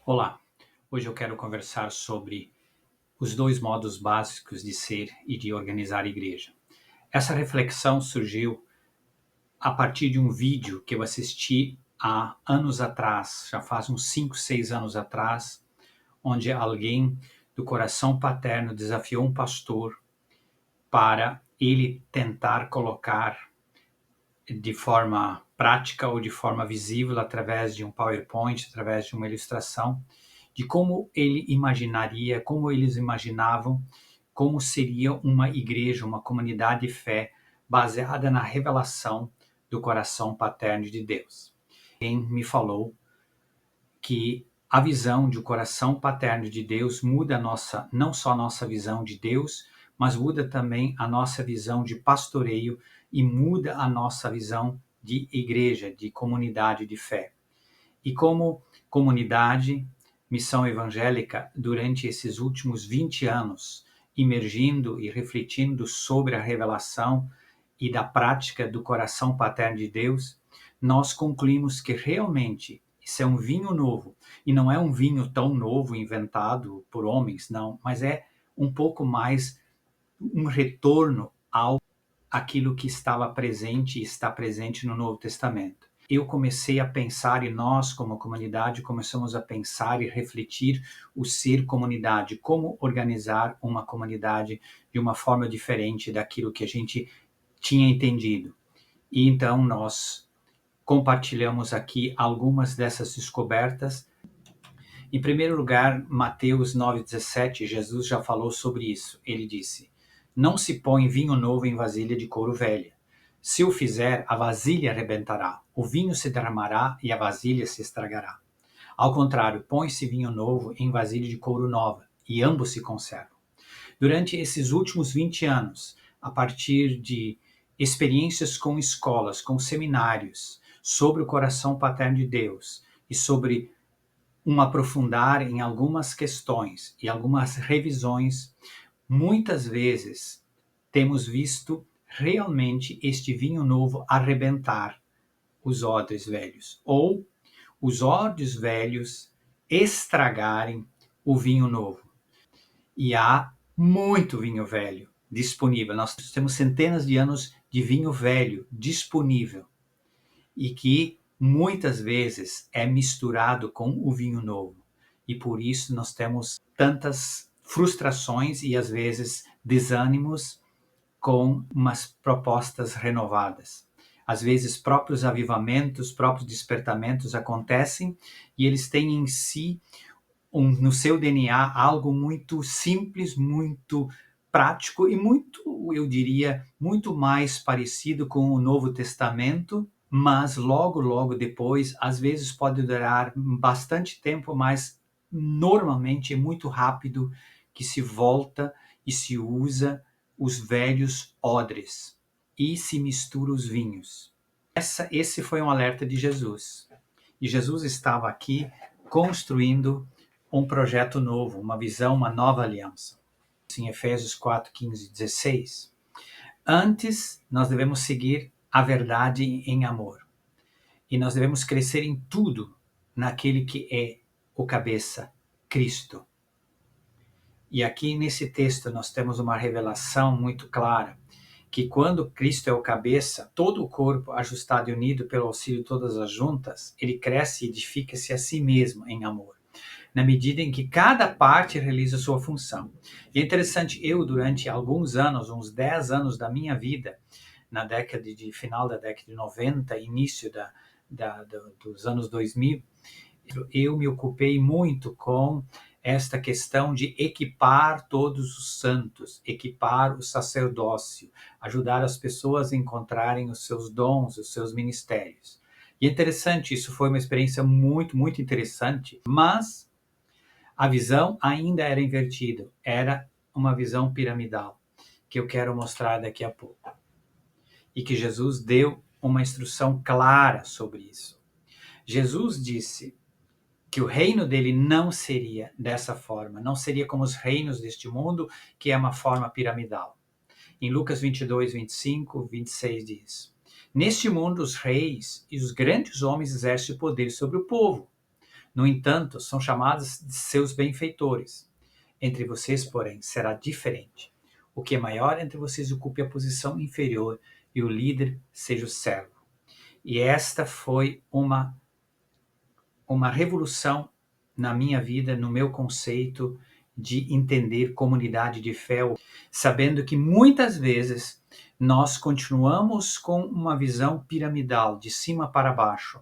Olá, hoje eu quero conversar sobre os dois modos básicos de ser e de organizar a igreja. Essa reflexão surgiu a partir de um vídeo que eu assisti há anos atrás, já faz uns 5, 6 anos atrás, onde alguém do coração paterno desafiou um pastor para ele tentar colocar de forma prática ou de forma visível, através de um PowerPoint, através de uma ilustração, de como ele imaginaria, como eles imaginavam, como seria uma igreja, uma comunidade de fé baseada na revelação do coração paterno de Deus. Quem me falou que a visão de um coração paterno de Deus muda não só a nossa visão de Deus, mas muda também a nossa visão de pastoreio e muda a nossa visão de igreja, de comunidade de fé. E como comunidade, missão evangélica, durante esses últimos 20 anos, imergindo e refletindo sobre a revelação e da prática do coração paterno de Deus, nós concluímos que realmente isso é um vinho novo. E não é um vinho tão novo inventado por homens, não, mas é um pouco mais um retorno ao aquilo que estava presente e está presente no Novo Testamento. Eu comecei a pensar, e nós, como comunidade, começamos a pensar e refletir o ser comunidade, como organizar uma comunidade de uma forma diferente daquilo que a gente tinha entendido. E então nós compartilhamos aqui algumas dessas descobertas. Em primeiro lugar, Mateus 9,17, Jesus já falou sobre isso. Ele disse: Não se põe vinho novo em vasilha de couro velha. Se o fizer, a vasilha arrebentará, o vinho se derramará e a vasilha se estragará. Ao contrário, põe-se vinho novo em vasilha de couro nova, e ambos se conservam. Durante esses últimos 20 anos, a partir de experiências com escolas, com seminários, sobre o coração paterno de Deus e sobre aprofundar em algumas questões e algumas revisões, muitas vezes temos visto realmente este vinho novo arrebentar os odres velhos, ou os odres velhos estragarem o vinho novo. E há muito vinho velho disponível. Nós temos centenas de anos de vinho velho disponível e que muitas vezes é misturado com o vinho novo. E por isso nós temos tantas frustrações e às vezes desânimos com umas propostas renovadas. Às vezes próprios avivamentos, próprios despertamentos acontecem e eles têm em si, no seu DNA, algo muito simples, muito prático e muito, eu diria, muito mais parecido com o Novo Testamento, mas logo depois, às vezes pode durar bastante tempo, mas normalmente é muito rápido que se volta e se usa os velhos odres e se mistura os vinhos. Esse foi um alerta de Jesus. E Jesus estava aqui construindo um projeto novo, uma visão, uma nova aliança. Em Efésios 4, 15 e 16. Antes, nós devemos seguir a verdade em amor. E nós devemos crescer em tudo naquele que é o cabeça, Cristo. E aqui nesse texto nós temos uma revelação muito clara, que quando Cristo é o cabeça, todo o corpo, ajustado e unido pelo auxílio de todas as juntas, ele cresce e edifica-se a si mesmo em amor, na medida em que cada parte realiza sua função. E é interessante, eu durante alguns anos, uns 10 anos da minha vida, na final da década de 90, início dos anos 2000, eu me ocupei muito com esta questão de equipar todos os santos, equipar o sacerdócio, ajudar as pessoas a encontrarem os seus dons, os seus ministérios. E é interessante, isso foi uma experiência muito interessante, mas a visão ainda era invertida, era uma visão piramidal, que eu quero mostrar daqui a pouco. E que Jesus deu uma instrução clara sobre isso. Jesus disse que o reino dele não seria dessa forma, não seria como os reinos deste mundo, que é uma forma piramidal. Em Lucas 22, 25, 26 diz: Neste mundo os reis e os grandes homens exercem poder sobre o povo. No entanto, são chamados de seus benfeitores. Entre vocês, porém, será diferente. O que é maior entre vocês ocupe a posição inferior e o líder seja o servo. E esta foi uma revolução na minha vida, no meu conceito de entender comunidade de fé, sabendo que muitas vezes nós continuamos com uma visão piramidal, de cima para baixo.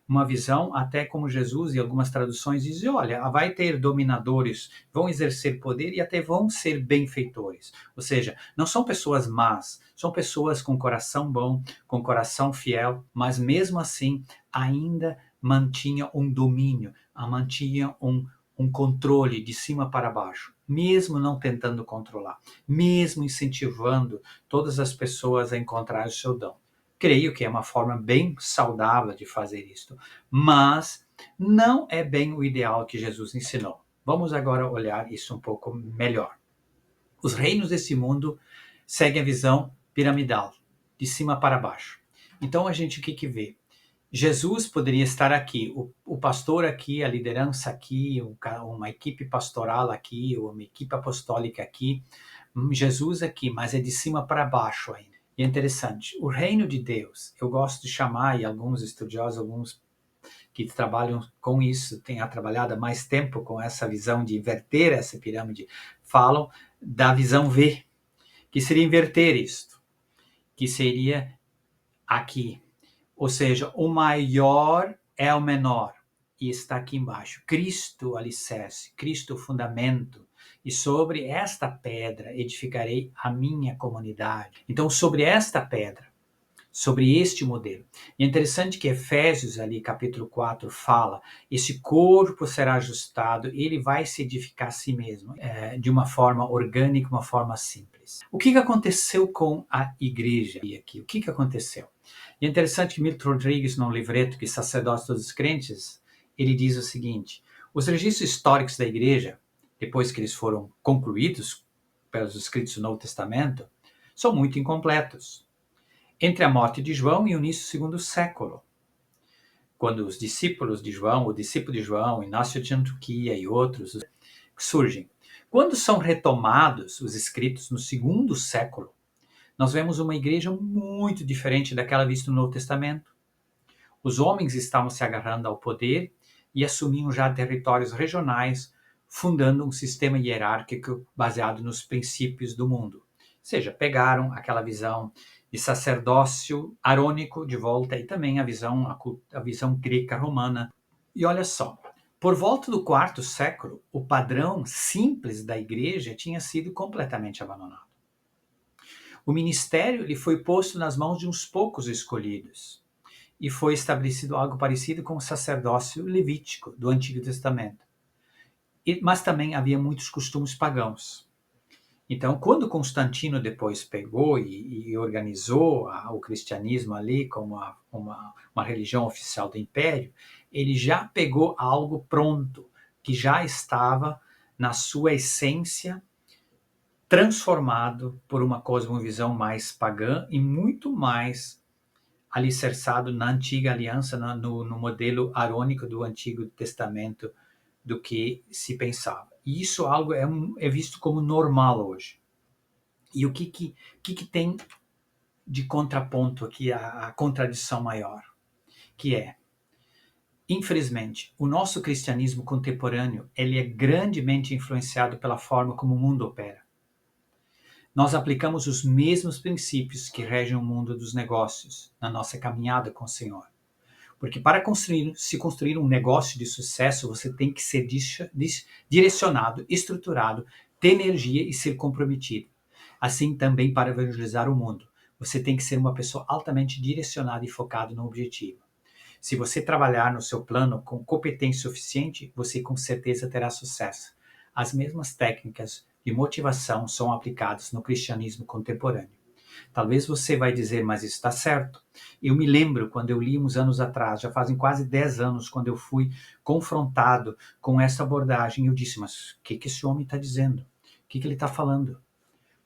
Uma visão até como Jesus, em algumas traduções, diz, olha, vai ter dominadores, vão exercer poder e até vão ser benfeitores. Ou seja, não são pessoas más, são pessoas com coração bom, com coração fiel, mas mesmo assim ainda mantinha um domínio, mantinha um controle de cima para baixo, mesmo não tentando controlar, mesmo incentivando todas as pessoas a encontrar o seu dom. Creio que é uma forma bem saudável de fazer isto, mas não é bem o ideal que Jesus ensinou. Vamos agora olhar isso um pouco melhor. Os reinos desse mundo seguem a visão piramidal, de cima para baixo. Então a gente o que vê? Jesus poderia estar aqui, o pastor aqui, a liderança aqui, uma equipe pastoral aqui, uma equipe apostólica aqui, Jesus aqui, mas é de cima para baixo ainda. E é interessante, o reino de Deus, eu gosto de chamar, e alguns estudiosos, alguns que trabalham com isso, têm trabalhado há mais tempo com essa visão de inverter essa pirâmide, falam da visão V, que seria inverter isto, que seria aqui. Ou seja, o maior é o menor e está aqui embaixo. Cristo alicerce, Cristo fundamento. E sobre esta pedra edificarei a minha comunidade. Então, sobre esta pedra, sobre este modelo. E é interessante que Efésios, ali, capítulo 4, fala, esse corpo será ajustado, ele vai se edificar a si mesmo, de uma forma orgânica, uma forma simples. O que aconteceu com a igreja aqui? O que aconteceu? E é interessante que Milton Rodrigues, num livreto que Sacerdotes dos Crentes, ele diz o seguinte, os registros históricos da igreja, depois que eles foram concluídos pelos escritos do Novo Testamento, são muito incompletos. Entre a morte de João e o início do segundo século, quando os discípulos de João, o discípulo de João, Inácio de Antioquia e outros surgem. Quando são retomados os escritos no segundo século, nós vemos uma igreja muito diferente daquela vista no Novo Testamento. Os homens estavam se agarrando ao poder e assumiam já territórios regionais, fundando um sistema hierárquico baseado nos princípios do mundo. Ou seja, pegaram aquela visão de sacerdócio arônico de volta e também a visão greca-romana. E olha só, por volta do quarto século, o padrão simples da igreja tinha sido completamente abandonado. O ministério lhe foi posto nas mãos de uns poucos escolhidos e foi estabelecido algo parecido com o sacerdócio levítico do Antigo Testamento. Mas também havia muitos costumes pagãos. Então, quando Constantino depois pegou e organizou o cristianismo ali como uma religião oficial do império, ele já pegou algo pronto, que já estava na sua essência transformado por uma cosmovisão mais pagã e muito mais alicerçado na antiga aliança, no modelo arônico do Antigo Testamento, do que se pensava. E isso algo é visto como normal hoje. E o que tem de contraponto aqui, a contradição maior? Que é, infelizmente, o nosso cristianismo contemporâneo ele é grandemente influenciado pela forma como o mundo opera. Nós aplicamos os mesmos princípios que regem o mundo dos negócios na nossa caminhada com o Senhor. Porque para se construir um negócio de sucesso, você tem que ser direcionado, estruturado, ter energia e ser comprometido. Assim também para evangelizar o mundo. Você tem que ser uma pessoa altamente direcionada e focada no objetivo. Se você trabalhar no seu plano com competência suficiente, você com certeza terá sucesso. As mesmas técnicas de motivação são aplicadas no cristianismo contemporâneo. Talvez você vai dizer, mas isso está certo. Eu me lembro quando eu li uns anos atrás, já fazem quase 10 anos, quando eu fui confrontado com essa abordagem, eu disse, mas o que esse homem está dizendo? O que ele está falando?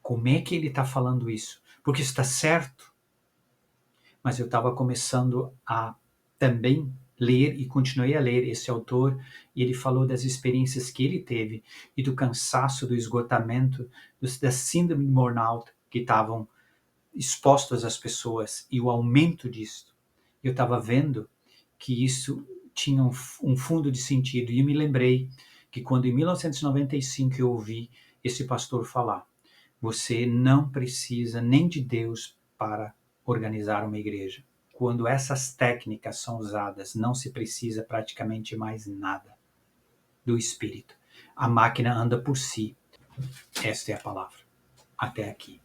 Como é que ele está falando isso? Porque isso está certo. Mas eu estava começando a também ler e continuei a ler esse autor, e ele falou das experiências que ele teve e do cansaço, do esgotamento, da síndrome de burnout que estavam expostos às pessoas e o aumento disso. Eu estava vendo que isso tinha um fundo de sentido, e eu me lembrei que quando em 1995 eu ouvi esse pastor falar: você não precisa nem de Deus para organizar uma igreja. Quando essas técnicas são usadas, não se precisa praticamente mais nada do Espírito. A máquina anda por si. Esta é a palavra. Até aqui.